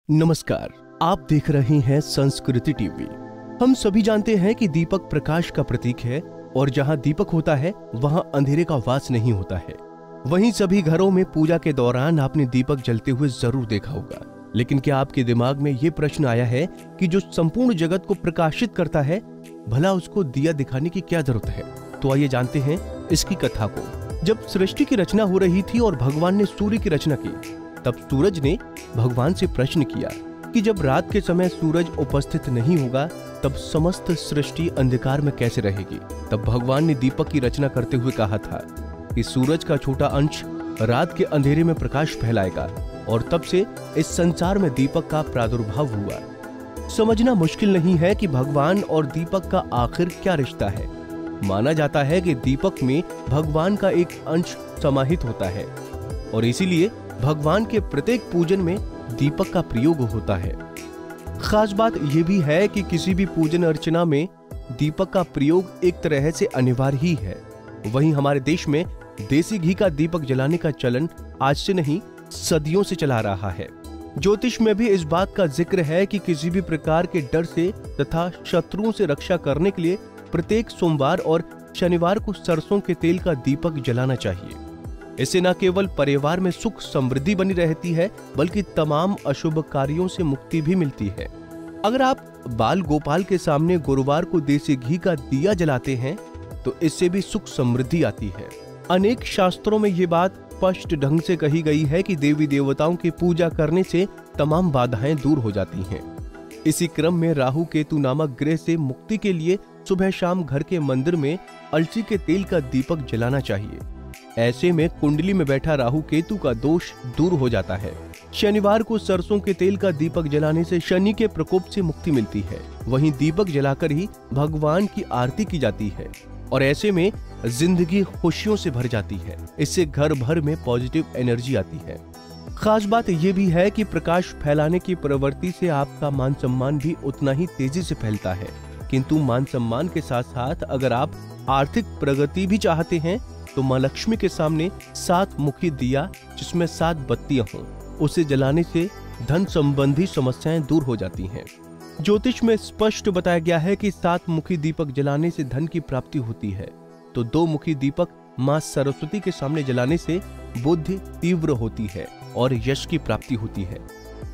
नमस्कार, आप देख रहे हैं संस्कृति टीवी। हम सभी जानते हैं कि दीपक प्रकाश का प्रतीक है और जहां दीपक होता है वहां अंधेरे का वास नहीं होता है। वहीं सभी घरों में पूजा के दौरान आपने दीपक जलते हुए जरूर देखा होगा। लेकिन क्या आपके दिमाग में ये प्रश्न आया है कि जो संपूर्ण जगत को प्रकाशित करता है, भला उसको दिया दिखाने की क्या जरूरत है? तो आइए जानते हैं इसकी कथा को। जब सृष्टि की रचना हो रही थी और भगवान ने सूर्य की रचना की, तब सूरज ने भगवान से प्रश्न किया कि जब रात के समय सूरज उपस्थित नहीं होगा तब समस्त सृष्टि अंधकार में कैसे रहेगी। तब भगवान ने दीपक की रचना करते हुए कहा था कि सूरज का छोटा अंश रात के अंधेरे में प्रकाश फैलाएगा, और तब से इस संसार में दीपक का प्रादुर्भाव हुआ। समझना मुश्किल नहीं है कि भगवान और दीपक का आखिर क्या रिश्ता है। माना जाता है कि दीपक में भगवान का एक अंश समाहित होता है और इसीलिए भगवान के प्रत्येक पूजन में दीपक का प्रयोग होता है। खास बात यह भी है कि किसी भी पूजन अर्चना में दीपक का प्रयोग एक तरह से अनिवार्य ही है। वहीं हमारे देश में देसी घी का दीपक जलाने का चलन आज से नहीं, सदियों से चला रहा है। ज्योतिष में भी इस बात का जिक्र है कि किसी भी प्रकार के डर से तथा शत्रुओं से रक्षा करने के लिए प्रत्येक सोमवार और शनिवार को सरसों के तेल का दीपक जलाना चाहिए। इससे न केवल परिवार में सुख समृद्धि बनी रहती है, बल्कि तमाम अशुभ कार्यों से मुक्ति भी मिलती है। अगर आप बाल गोपाल के सामने गुरुवार को देसी घी का दिया जलाते हैं तो इससे भी सुख समृद्धि आती है। अनेक शास्त्रों में ये बात स्पष्ट ढंग से कही गई है कि देवी देवताओं की पूजा करने से तमाम बाधाएं दूर हो जाती हैं। इसी क्रम में राहु केतु नामक ग्रह से मुक्ति के लिए सुबह शाम घर के मंदिर में अलसी के तेल का दीपक जलाना चाहिए। ऐसे में कुंडली में बैठा राहु केतु का दोष दूर हो जाता है। शनिवार को सरसों के तेल का दीपक जलाने से शनि के प्रकोप से मुक्ति मिलती है। वहीं दीपक जलाकर ही भगवान की आरती की जाती है और ऐसे में जिंदगी खुशियों से भर जाती है। इससे घर भर में पॉजिटिव एनर्जी आती है। खास बात यह भी है कि प्रकाश फैलाने की प्रवृत्ति से आपका मान सम्मान भी उतना ही तेजी से फैलता है। किंतु मान सम्मान के साथ साथ अगर आप आर्थिक प्रगति भी चाहते हैं तो मां लक्ष्मी के सामने 7 मुखी दिया जिसमें 7 बत्तियां हों, उसे जलाने से धन संबंधी समस्याएं दूर हो जाती हैं। ज्योतिष में स्पष्ट बताया गया है कि 7 मुखी दीपक जलाने से धन की प्राप्ति होती है, तो 2 मुखी दीपक मां सरस्वती के सामने जलाने से बुद्धि तीव्र होती है और यश की प्राप्ति होती है।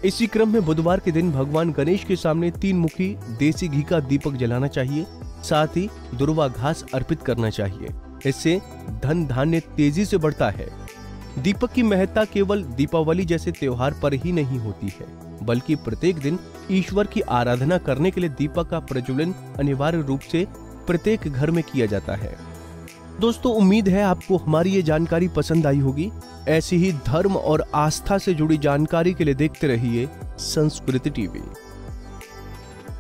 इसी क्रम में बुधवार के दिन भगवान गणेश के सामने 3 मुखी देसी घी का दीपक जलाना चाहिए। साथ ही दुर्वा घास अर्पित करना चाहिए। इससे धन धान्य तेजी से बढ़ता है। दीपक की महत्ता केवल दीपावली जैसे त्योहार पर ही नहीं होती है, बल्कि प्रत्येक दिन ईश्वर की आराधना करने के लिए दीपक का प्रज्वलन अनिवार्य रूप से प्रत्येक घर में किया जाता है। दोस्तों, उम्मीद है आपको हमारी ये जानकारी पसंद आई होगी। ऐसी ही धर्म और आस्था से जुड़ी जानकारी के लिए देखते रहिए संस्कृति टीवी।